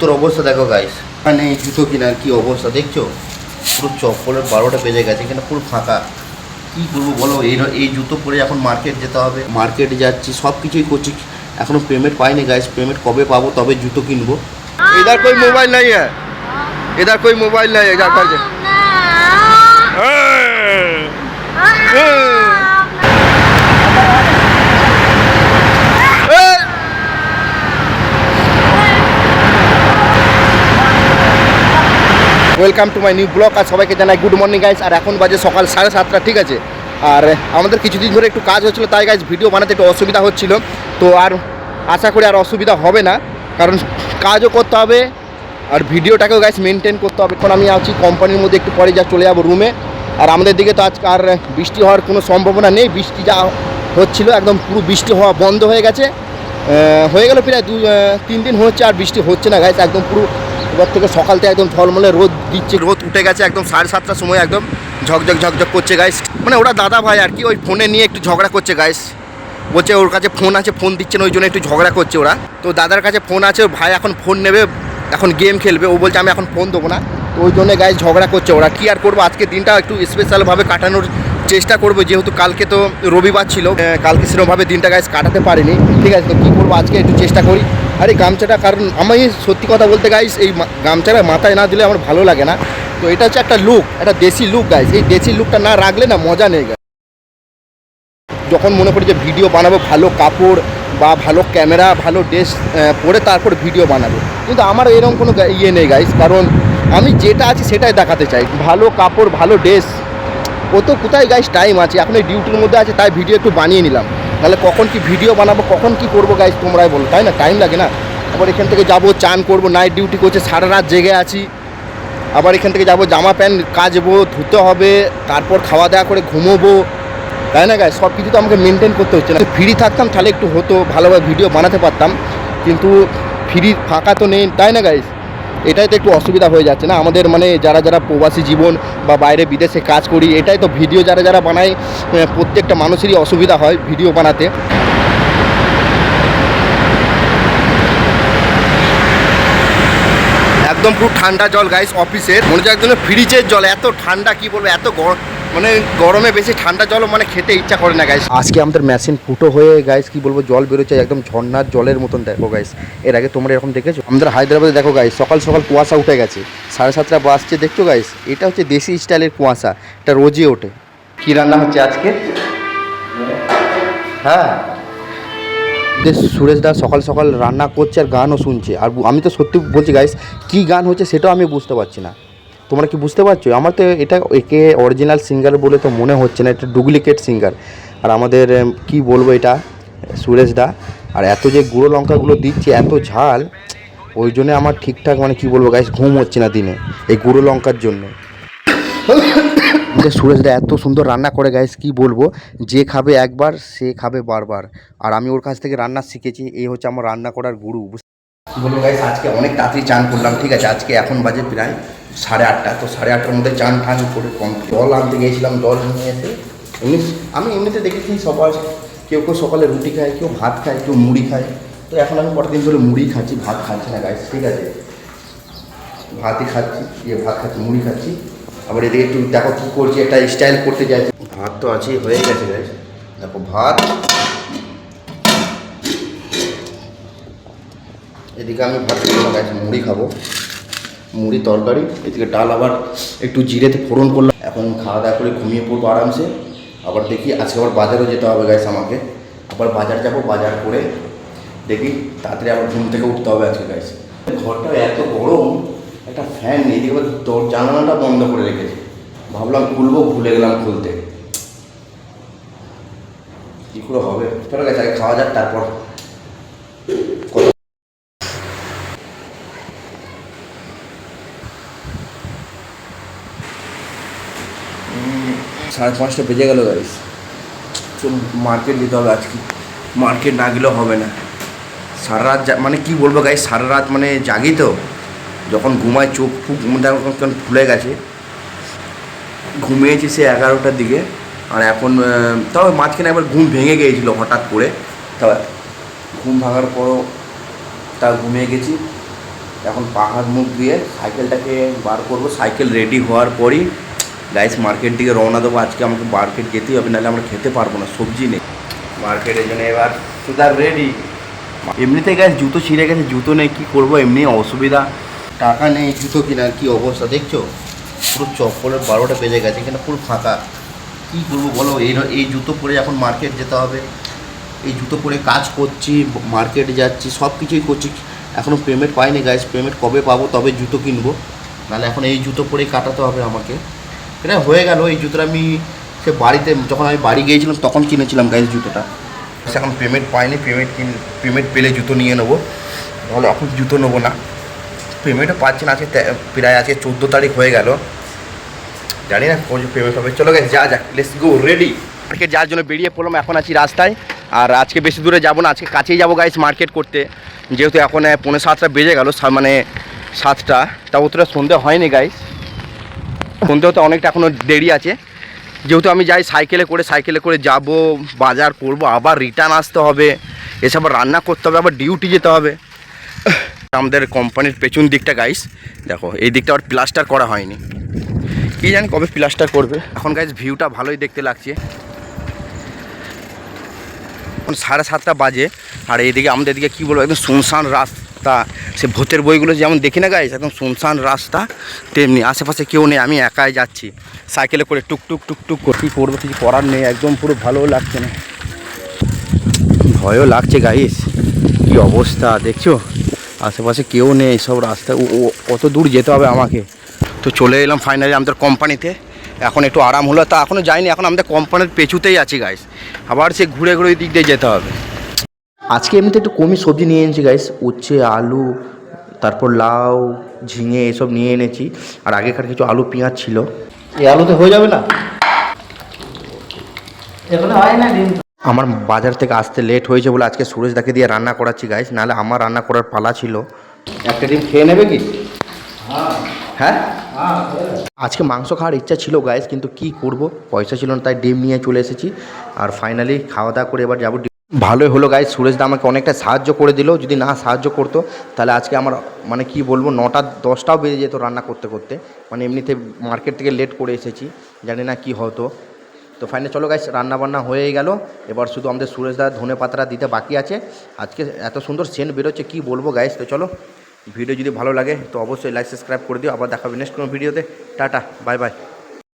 জুতোর অবস্থা দেখো গাইস, মানে জুতো কেনার কি অবস্থা দেখছো, পুরো চপ্পলের 12টা বেজে গেছে, এখানে পুরো ফাঁকা। কী করবো বলো, এই জুতো পরে এখন মার্কেট যেতে হবে, মার্কেটে যাচ্ছি, সব কিছুই করছি, এখনও পেমেন্ট পাইনি গাইস, পেমেন্ট কবে পাবো তবে জুতো কিনবো। इधर कोई मोबाइल नहीं है, इधर कोई मोबाइल नहीं है, इधर करके welcome to my new blog. আর সবাইকে জানাই গুড মর্নিং গাইস। আর এখন বাজে সকাল 7:30, ঠিক আছে। আর আমাদের কিছুদিন ধরে একটু কাজ হচ্ছিলো, তাই গাইস ভিডিও বানাতে একটু অসুবিধা হচ্ছিলো। তো আর আশা করি আর অসুবিধা হবে না, কারণ কাজও করতে হবে আর ভিডিওটাকেও গাইস মেনটেন করতে হবে। এখন আমি আছি কোম্পানির মধ্যে, একটু পরে চলে যাবো রুমে। আর আমাদের দিকে তো আজকে আর বৃষ্টি হওয়ার কোনো সম্ভাবনা নেই, বৃষ্টি যা হচ্ছিলো একদম পুরো বৃষ্টি হওয়া বন্ধ হয়ে গেছে, হয়ে গেল প্রায় 2-3 দিন হচ্ছে, আর বৃষ্টি হচ্ছে না গাইস। একদম পুরো এবার থেকে সকাল থেকে একদম ঝলমলে রোদ দিচ্ছে, রোদ উঠে গেছে একদম 7:30টার সময়, একদম ঝকঝক ঝকঝক করছে গাইস। মানে ওরা দাদা ভাই আর কি, ওই ফোনে নিয়ে একটু ঝগড়া করছে গাইস, বলছে ওর কাছে ফোন আছে, ফোন দিচ্ছে না, ওই জন্য একটু ঝগড়া করছে ওরা। তো দাদার কাছে ফোন আছে, ভাই এখন ফোন নেবে, এখন গেম খেলবে, ও বলছে আমি এখন ফোন দেবো না। তো ওই জন্য গাইস ঝগড়া করছে ওরা। কী আর করবো, আজকে দিনটা একটু স্পেশালভাবে কাটানোর চেষ্টা করবো, যেহেতু কালকে তো রবিবার ছিল, কালকে সেরকমভাবে দিনটা গাইস কাটাতে পারিনি, ঠিক আছে। তো কী করবো, আজকে একটু চেষ্টা করি। আর এই গামছাটা, কারণ আমি সত্যি কথা বলতে গাইস, এই গামছাটা মাথায় না দিলে আমার ভালো লাগে না। তো এটা হচ্ছে একটা লুক, একটা দেশি লুক গাইস, এই দেশি লুকটা না রাখলে না মজা নেই গাইস। যখন মনে করি যে ভিডিও বানাবো, ভালো কাপড় বা ভালো ক্যামেরা, ভালো ড্রেস পরে তারপর ভিডিও বানাবো, কিন্তু আমার এরকম কোনো ইয়ে নেই গাইস, কারণ আমি যেটা আছি সেটাই দেখাতে চাই। ভালো কাপড়, ভালো ড্রেস, ও তো কোথায় গাইস টাইম আছে, এখন এই ডিউটির মধ্যে আছে, তাই ভিডিও একটু বানিয়ে নিলাম। তাহলে কখন কি ভিডিও বানাবো, কখন কি করবো গাইস তোমরাই বলো, তাই না? টাইম লাগে না। আবার এখান থেকে যাবো, চান করবো, নাইট ডিউটি করছে, সারা রাত জেগে আছি। আবার এখান থেকে যাবো, জামা প্যান্ট কাচবো, ধুতে হবে, তারপর খাওয়া দাওয়া করে ঘুমোবো, তাই না গাইস? সব কিছু তো আমাকে মেনটেন করতে হচ্ছে না। ফ্রি থাকতাম তাহলে একটু হতো, ভালোভাবে ভিডিও বানাতে পারতাম, কিন্তু ফ্রি ফাঁকা তো নেই, তাই না গাইস? এটাই তো একটু অসুবিধা হয়ে যাচ্ছে না আমাদের, মানে যারা যারা প্রবাসী জীবন বা বাইরে বিদেশে কাজ করি, এটাই তো ভিডিও যারা যারা বানায়, প্রত্যেকটা মানুষেরই অসুবিধা হয় ভিডিও বানাতে। একদম পুরো ঠান্ডা জল গাইস অফিসের, মনে হচ্ছে একদম ফ্রিজের জল, এত ঠান্ডা, কি বলবো, এত মানে গরমে বেশি ঠান্ডা জল মানে খেতে ইচ্ছা করে না গাইস। আজকে আমাদের মেশিন ফুটো হয়ে গাইস, কি বলবো, জল বেরোচ্ছে একদম ঝর্ণার জলের মতন, দেখো গাইস। এর আগে তোমরা এরকম দেখেছো? আমাদের হায়দ্রাবাদে দেখো গাইস, সকাল সকাল কুয়াশা উঠে গেছে, 7:30 বাজছে, দেখছো গাইস? এটা হচ্ছে দেশি স্টাইলের কুয়াশা, এটা রোজই ওঠে। কি রান্না হচ্ছে আজকে? হ্যাঁ, সুরেশ দা সকাল সকাল রান্না করছে আর গানও শুনছে, আর আমি তো সত্যি বলছি গাইস, কী গান হচ্ছে সেটাও আমি বুঝতে পারছি না। তোমরা কি বুঝতে পারছো? আমার তো এটা একে অরিজিনাল সিঙ্গার বলে তো মনে হচ্ছে না, এটা ডুপ্লিকেট সিঙ্গার। আর আমাদের কি বলবো, এটা সুরেশ দা, আর এত যে গুঁড়ো লঙ্কাগুলো দিচ্ছে, এত ঝাল, ওই জন্যে আমার ঠিকঠাক মানে কি বলবো গাইস, ঘুম হচ্ছে না দিনে এই গুঁড়ো লঙ্কার জন্য। সুরেশদা এত সুন্দর রান্না করে গাইস, কি বলবো, যে খাবে একবার সে খাবে বারবার। আর আমি ওর কাছ থেকে রান্না শিখেছি, এই হচ্ছে আমার রান্না করার গুরু। কি বলবো গাইস, আজকে অনেক তাড়াতাড়ি চান করলাম, ঠিক আছে। আজকে এখন বাজে প্রায় 8:30, তো 8:30টার মধ্যে চান ঠান করে কমপ্লিট। জল আনতে গিয়েছিলাম, জল নিয়ে এসে আমি এমনিতে দেখেছি সবার, কেউ কেউ সকালে রুটি খায়, কেউ ভাত খায়, কেউ মুড়ি খায়। তো এখন আমি কটা দিন ধরে মুড়ি খাচ্ছি, ভাত খাচ্ছি না গাইস, ঠিক আছে। ভাতই খাচ্ছি, ভাত খাচ্ছি, মুড়ি খাচ্ছি। আবার এদিকে একটু দেখো কী করছি, একটা স্টাইল করতে চাইছি। ভাত তো আছে, হয়ে গেছে গাইস, দেখো ভাত। এদিকে আমি ভাত খাবো না গাইস, মুড়ি খাবো, মুড়ি তরকারি। এদিকে ডাল আবার একটু জিরেতে ফোড়ন করলাম। এখন খাওয়া দাওয়া করে ঘুমিয়ে পড়বো আরামসে। আবার দেখি আজকে আবার বাজারও যেতে হবে গাইস আমাকে, আবার বাজার যাব, বাজার করে দেখি তাড়াতাড়ি আবার ঘুম থেকে উঠতে হবে আজকে গাইস। ঘরটা এত গরম, একটা ফ্যান নেই, এদিকে আবার জানালাটা বন্ধ করে রেখেছি, ভাবলাম খুলবো, ভুলে গেলাম খুলতে, কী করে হবে। চলো গেছে, আগে খাওয়া যাক, তারপর 5:30 বেজে গেল গাইস। চলুন মার্কেট যেতে হবে আজকে, মার্কেট না গেলেও হবে না। সারা রাত মানে কি বলবো গাইস, সারা রাত মানে জাগি তো, যখন ঘুমায় চোখ ফুক কেমন ফুলে গেছে। ঘুমিয়েছি সে 11টার দিকে, আর এখন তাও মাঝখানে একবার ঘুম ভেঙে গিয়েছিলো হঠাৎ করে, তাও ঘুম ভাঙার পরও তা ঘুমিয়ে গেছি। এখন পাহাড় মুখ দিয়ে সাইকেলটাকে বার করবো, সাইকেল রেডি হওয়ার পরই গাইস মার্কেট দিকে রওনা দেবো। আজকে আমাকে মার্কেট যেতেই হবে, নাহলে আমরা খেতে পারবো না, সবজি নেই মার্কেটের জন্য। এবার সুদার রেডি। এমনিতে গাইস জুতো ছিঁড়ে গেছে, জুতো নেই, কী করবো, এমনি অসুবিধা, টাকা নেই জুতো কেনার। কী অবস্থা দেখছো, পুরো চপ্পলের 12টা বেজে গেছে, কিন্তু পুরো ফাঁকা। কী করবো বলো, এই জুতো পরে এখন মার্কেট যেতে হবে, এই জুতো পরে কাজ করছি, মার্কেটে যাচ্ছি, সব কিছুই করছি। এখনও পেমেন্ট পাইনি গাইস, পেমেন্ট কবে পাবো তবে জুতো কিনবো, নাহলে এখন এই জুতো পরেই কাটাতে হবে আমাকে। এটা হয়ে গেল, এই জুতোটা আমি সে বাড়িতে যখন আমি বাড়ি গিয়েছিলাম তখন কিনেছিলাম গাইস জুতোটা। এখন পেমেন্ট পাইনি, পেমেন্ট পেলে জুতো নিয়ে নেবো, নাহলে এখন জুতো নেবো না। পেমেন্টও পাচ্ছি না, আজকে প্রায় আজকে 14 তারিখ হয়ে গেল, জানি না কোন পেমেন্ট হবে। চলো গাইস যা যাক, লেটস গো রেডি। মার্কেট যাওয়ার জন্য বেরিয়ে পড়লাম, এখন আছি রাস্তায়। আর আজকে বেশি দূরে যাবো না, আজকে কাছেই যাবো গাইস মার্কেট করতে, যেহেতু এখন 6:45 বেজে গেল, মানে 7টা, তা অতটা সন্ধে হয়নি গাইস, সন্ধে হতে অনেকটা এখনও দেরি আছে। যেহেতু আমি যাই সাইকেলে করে যাব, বাজার করব, আবার রিটার্ন আসতে হবে, এসব রান্না করতে হবে, আবার ডিউটি যেতে হবে। আমাদের কোম্পানির পেছন দিকটা গাইস দেখো, এই দিকটা আবার প্লাস্টার করা হয়নি, কি জানি কবে প্লাস্টার করবে। এখন গাইস ভিউটা ভালোই দেখতে লাগছে। এখন 7:30 বাজে, আর এইদিকে আমাদের দিকে কী বলবো, একদম শুনশান রাস্তা। সে ভূতের বইগুলো যেমন দেখি না গাইস, একদম শুনশান রাস্তা, তেমনি আশেপাশে কেউ নেই, আমি একাই যাচ্ছি সাইকেলে করে, টুকটুক করে। কী করবো, কিছু করার নেই, একদম পুরো ভালোও লাগছে না, ভয়ও লাগছে গাইস। কী অবস্থা দেখছো, আশেপাশে কেউ নেই, সব রাস্তায় কত দূর যেতে হবে আমাকে। তো চলে এলাম ফাইনালি আমাদের কোম্পানিতে, এখন একটু আরাম হলো। তা এখনও যাইনি, এখন আমাদের কোম্পানির পেছুতেই আছি গাইস, আবার সে ঘুরে ওই দিক দিয়ে যেতে হবে। আজকে এমনিতে একটু কমই সবজি নিয়ে এনেছি গাইস, উচ্ছে, আলু, তারপর লাউ, ঝিঙে এসব নিয়ে এনেছি, আর আগেকার কিছু আলু পেঁয়াজ ছিল। এই আলুতে হয়ে যাবে না, আমার বাজার থেকে আসতে লেট হয়েছে বলে আজকে সুরেশদাকে দিয়ে রান্না করাচ্ছি গাইস, নাহলে আমার রান্না করার পালা ছিল। একটা ডিম খেয়ে নেবে কি? হ্যাঁ, আজকে মাংস খাওয়ার ইচ্ছা ছিল গাইস, কিন্তু কি করব, পয়সা ছিল না, তাই ডিম নিয়ে চলে এসেছি। আর ফাইনালি খাওয়া দাওয়া করে এবার যাবো। ভালোই হলো গাইস, সুরেশদা আমাকে অনেকটা সাহায্য করে দিল, যদি না সাহায্য করতো তাহলে আজকে আমার মানে কি বলবো 9টা 10টাও বেজে যেত রান্না করতে করতে, মানে এমনিতে মার্কেট থেকে লেট করে এসেছি, জানি না কি হতো। তো ফাইনালি চলো গাইস, রান্নাবান্না হয়ে গেল, এবার শুধু আমাদের সুরেশদা ধনে পাতাটা দিতে বাকি আছে। আজকে এত সুন্দর সেন্ট বেরোচ্ছে, কি বলবো গাইস। তো চলো, ভিডিও যদি ভালো লাগে তো অবশ্যই লাইক সাবস্ক্রাইব করে দিও, আবার দেখাবে নেক্সট কোনো ভিডিওতে। Tata, bye bye.